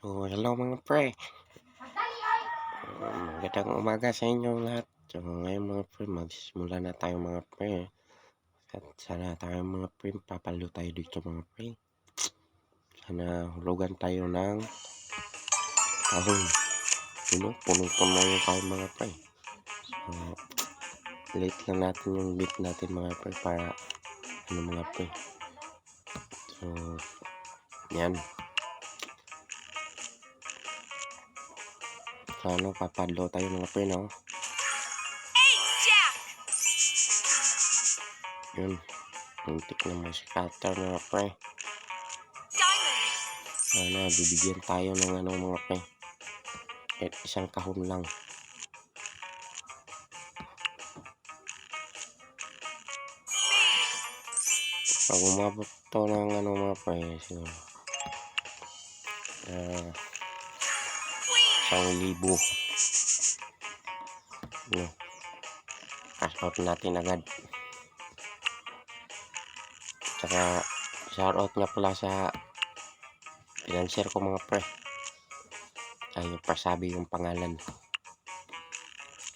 So, hello mga pre. Magandang umaga sa inyong lahat. So, ngayon mga pre, magsimula na tayo mga pre. At sana tayo mga pre, papalo tayo dito mga pre. Sana hulugan tayo ng kahon. Punong-puno yung kahon mga pre. So, late lang natin yung beat natin mga pre para mga pre. So, yan. So, papalo tayo mga pre, no? Yun. Muntik na may scatter mga pre. Sana bibigyan tayo ng mga pre. At isang kahon lang. Pag umabot to ng mga pre, so, 1,000. Cash out natin agad. Tsaka shoutout nga pala sa financier ko mga pre. Ay, pasabi yung pangalan.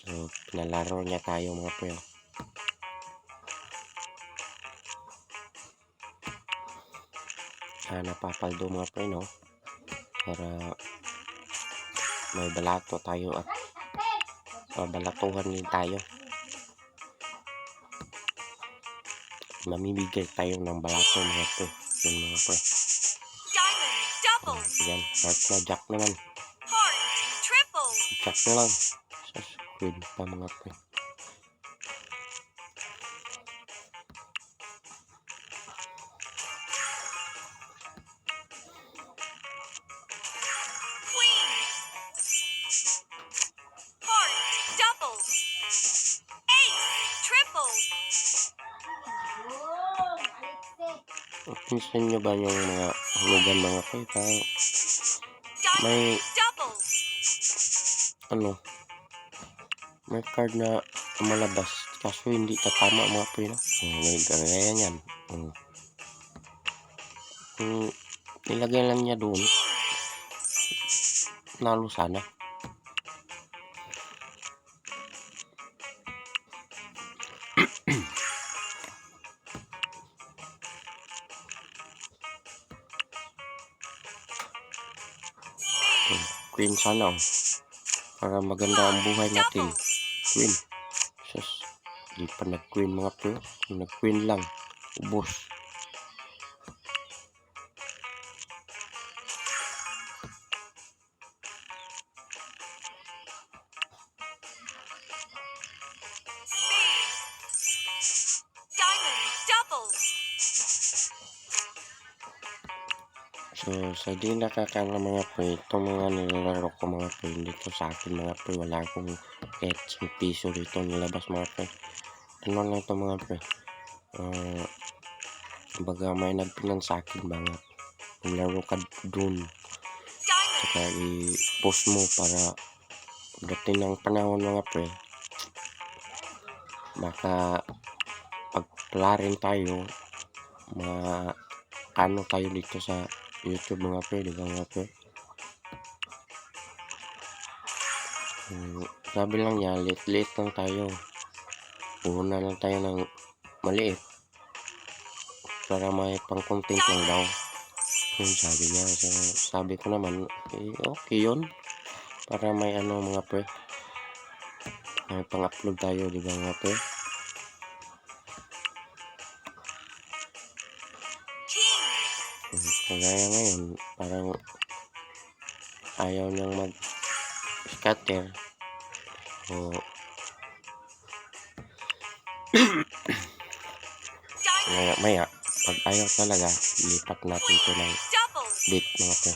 So, pinalaro niya tayo mga pre. Sana papaldo mga pre, no? Para may balato tayo at balatuhan din tayo. Mamimigay tayo ng balato mga pre. Yun mga pre. Yan, heart na, jack naman. Jack na lang. Sa squid pa mga pre. Pinsan nyo ba yung mga hulugan mga pre? May may card na malabas kaso hindi tatama mga pre, no? May gagaya yan. Nilagay lang niya doon, nalo sana. Queen sana, para maganda ang buhay natin. Queen. Sus, di pa nag-queen mga pre. Nag-queen lang, ubos. So, sa di nakakala mga pre, itong mga nilalaro ko mga pre, dito sa akin mga pre, wala akong kahit 1 piso dito nilabas mga pre. Ano lang ito mga pre, baga may nagpinan sa akin mga maglaro ka dun, saka i-post mo para dating ng panahon mga pre, baka pagpala rin tayo, ano tayo dito sa YouTube mga pre, diba mga pre? Sabi lang niya, late lang tayo. Puhunan lang tayo ng maliit para may pang-content lang daw. Yun sabi niya. So, sabi ko naman, okay yun. Para may mga pre. May pang-upload tayo, diba mga pre? Kagaya ngayon, parang ayaw niyang mag-scatter. So, maya, pag ayaw talaga, lipat natin ito ng bit mga pre.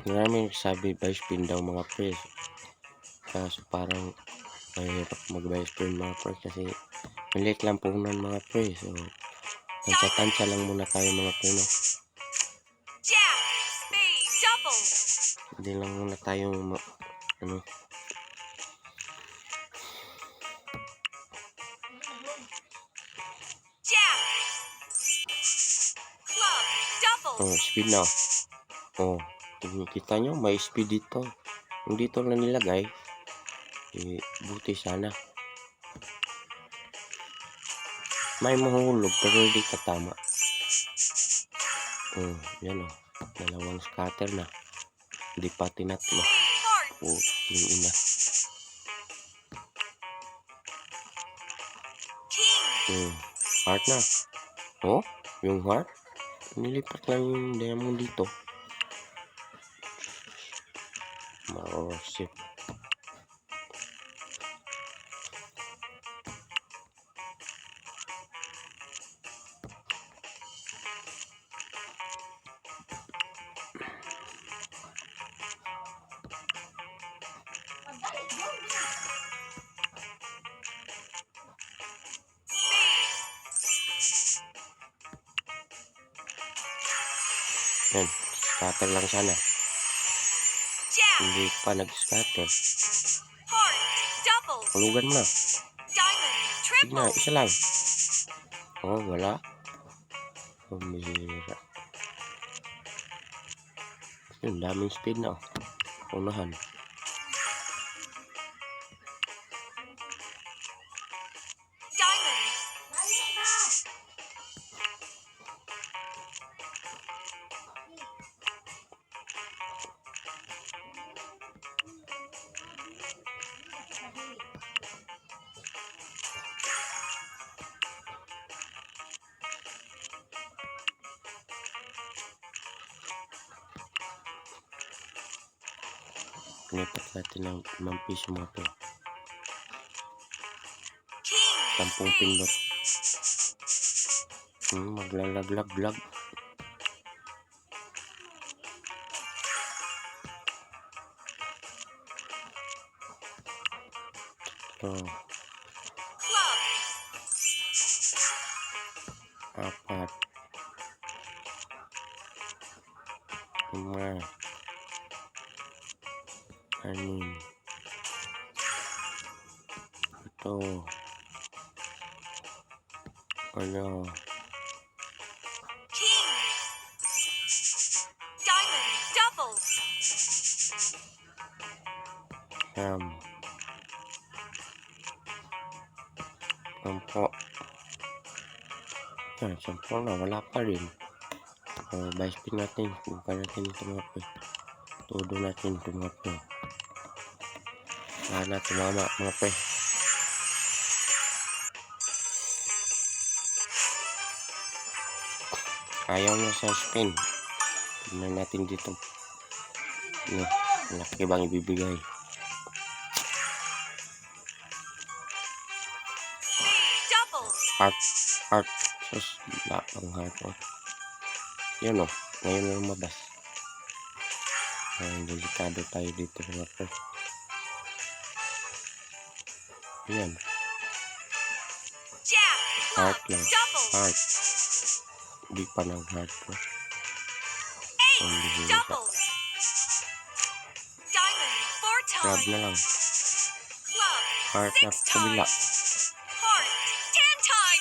Maraming sabi vice pin daw mga pre. Kaso parang mahirap mag-vice pin mga pre kasi maliit lang puhunan mga pre. So, tansya-tansya lang muna tayo mga pre, no? Hindi lang muna tayo Oh, speed na. Oh, kita nyo, may speed dito. Kung dito na nilagay, buti sana. May mahuhulog pero hindi katama. Oh, yan oh. Dalawang scatter na. Hindi pa tinatlo. Oh, ina. Heart na. Oh, yung heart. Nilipat lang yung diamond dito. Marosip. Yan, scatter lang sana. Hindi pa nag-scatter. Hulugan mo na. Sige na, isa lang. Oh, wala. Pumira. Yun, daming speed na. Unahan. Pinipat natin ng 5 piso mga po. 10 pindot. Maglalaglag-lag. Oh. 4. 5. 6. Ito. Ano. Sam. Sampo. Yan, sampo na. Wala pa rin. Buy spin natin. Buka natin ito mga po. Todo natin ito mga po. Sana tumama mga po. Ayaw na sa spin. Tignan natin dito. Malaki bang ibibigay? Heart. Sus, ang heart. Yan o. Ngayon na lumabas. Delikado tayo dito mga po. Yan. Heart lang. Heart. Di pa ng heart po. Club na lang. Heart na kabila.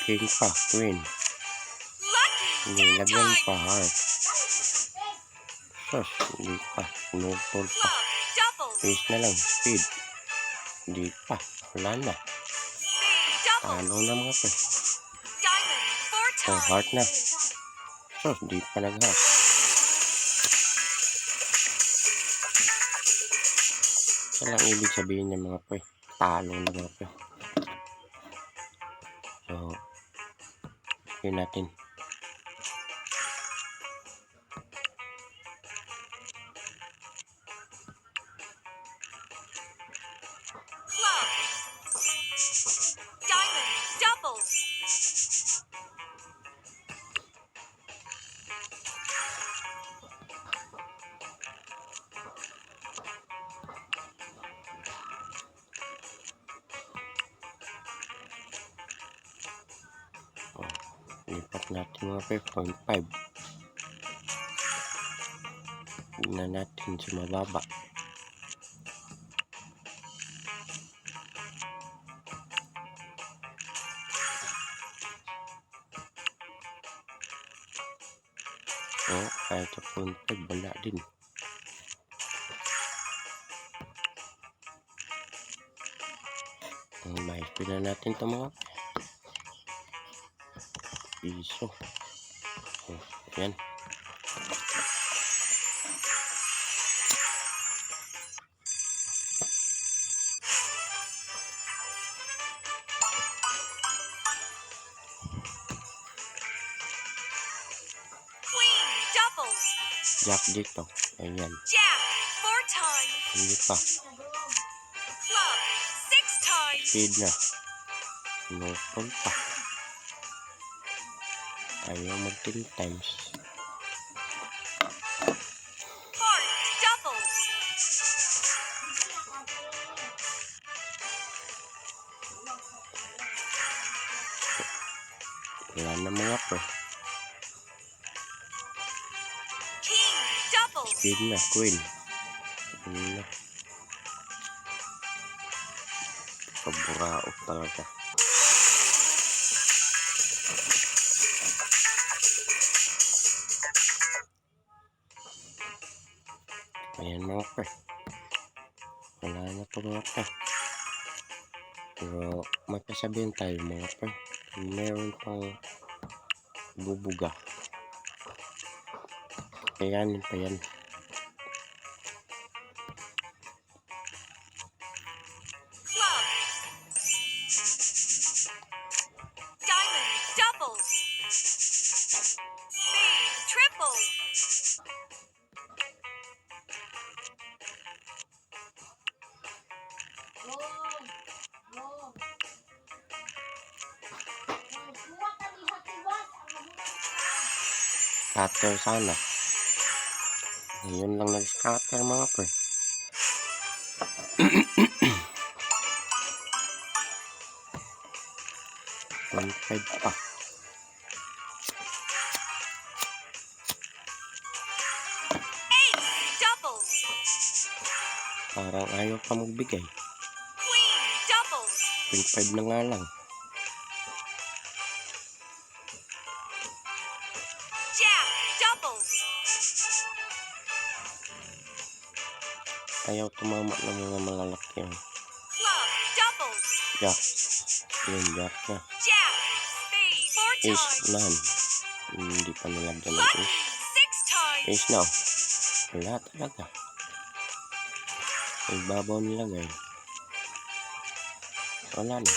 King pa. Queen. Hindi, lagyan pa heart. Sus, hindi pa. Pinupol pa. Face na lang. Speed. Hindi pa. Wala na. Talo na mga po. Oh, heart na. Sus, hindi pa nag-heart. Ito lang ibig sabihin niya mga po. Talo na mga po. So, yun natin. Lipat natin mga 5.5. Tignan natin sa mababa. Oh, kahit sa 0.5, wala din. Ma-SP na natin ito mga piso. Oh, yan. Queen double. Jack dito. Ayan. Jack 4 times. Hindi pa. Club 6 times. Speed na. Nukol pa. Ayaw mag 10 times. Heart double. Wala na mga pre. King double. Speed na. Queen. Queen na. Kaburaot talaga. Ayan mga pre. Wala na ito mga pre. Pero magkasabihin tayo mga pre. Meron pang bubuga. Kayanin pa yan. Club. Diamond double. Spade triple. Scatter sana. Ngayon lang nag-scatter mga pre. One five pa. Ace double. Parang ayaw pa magbigay. Queen double. 0.5 na nga lang. Jack double. Ayaw tumama ng mga malalaki. Club double. Jack. Yun, Jack na. Jack. Spade 4 Ace times. nahan. Hindi pa nilagyan ng Lucky ace. 6 times. Ace now. Wala talaga. Ay babaw nilagay. Wala na.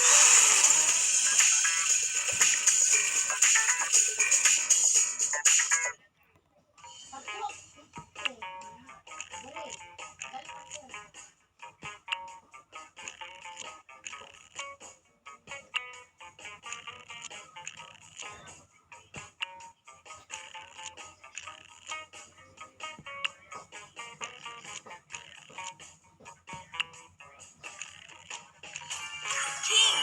King.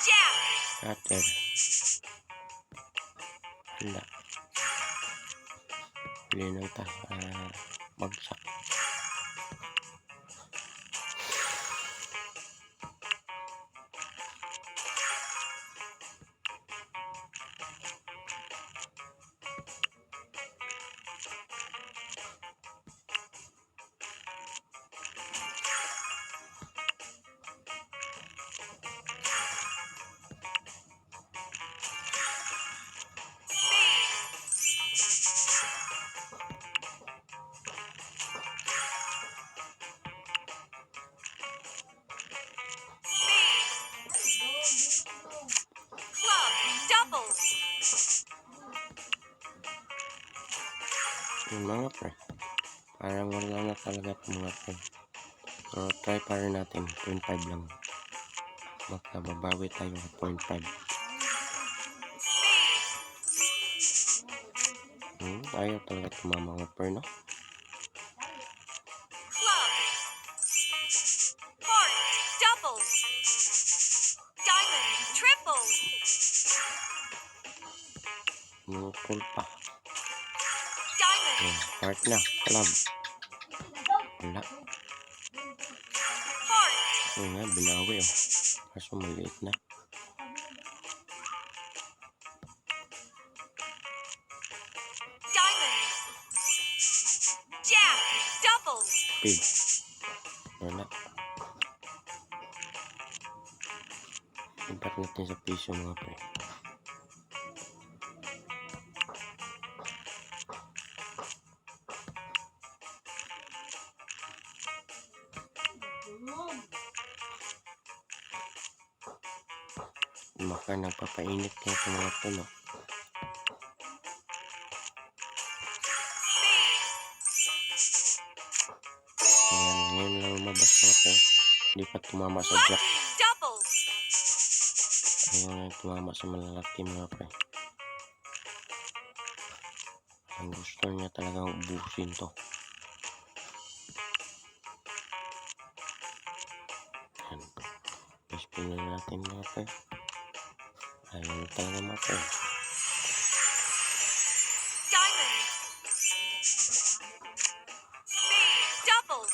Jack. Scatter. Wala. Huli na ito. Bagsak. Club double. Yung mga pre. Parang wala na talaga ito mga pre. So try pa rin natin. 0.5 lang. Baka mabawi tayo sa 0.5. Ayaw talaga tumama mga pre, no? Club. Heart double. Diamond triple. Nukul pa. Diamond. Heart na. Club. Wala. Heart Oo nga, binawi oh. Kaso maliit na. Diamond. Jack. Double. Pig. Wala. Ibat natin sa piso mga pre. Maka nagpapainit na ito mga pre, no? Ayan, ngayon lang lumabas mga pre. Hindi pa tumama sa jack. Lucky. Double. Ayan lang tumama sa malalaki mga pre. Ang gusto niya talagang ubusin to. Ayan. Ispin na natin mga pre. Ayan talaga mga pre. Diamond. Double.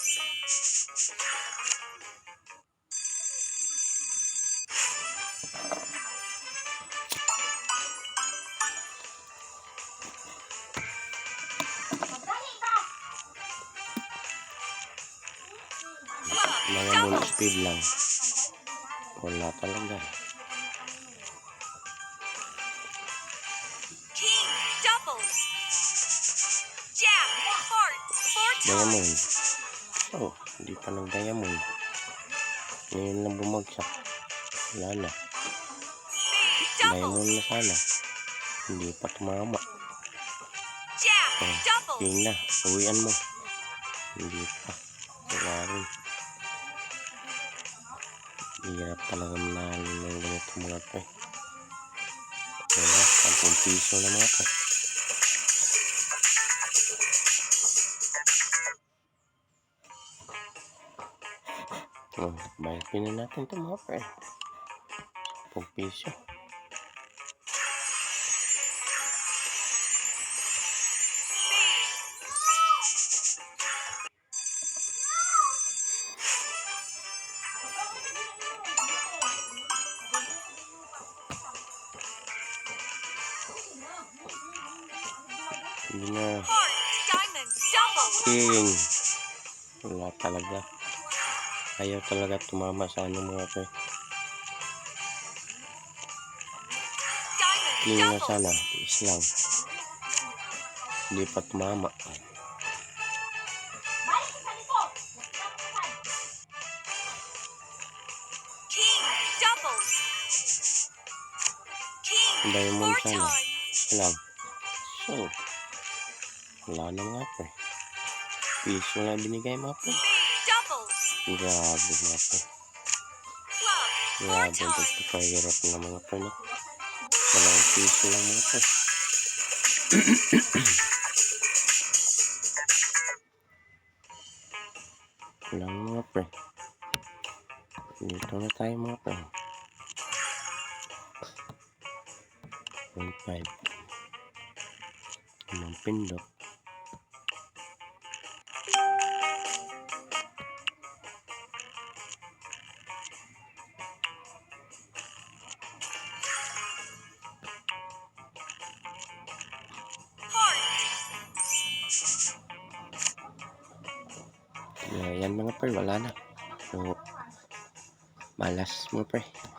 Mga Double. moon speed lang. Wala talaga. King. Double. Jack. Heart. 4 Diamond. times. Oh, hindi pa nag-diamond. Ngayon lang bumagsak. Wala na. Double. Diamond na sana. Hindi pa tumama. Jack. Oh, Double. okay na. Uwian mo. Hindi pa. Wala rin. Hirap talaga manalo ng ganito mga pre. Wala, 10 piso na mga pre. Oh, bayatin na natin ito mga pre. 10 piso. Hindi na. Heart. Diamond. Double. King. Wala talaga. Ayaw talaga tumama sa ano mga pre. Diamond. King na Double. sana. Is lang. Hindi pa tumama. King. Double. King. Diamond 4 sana. times. Lang. So, wala na mga pre. Piso na binigay mga pre. Double. Grabe mga pre. Club. 4 Grabe, times. pagpapahirap ng mga pre, no? 2 piso lang mga pre. Lang mga pre. Dito na tayo mga pre. 1.5. Ang pindot. Heart. Yan mga pre, wala na. So, malas mga pre.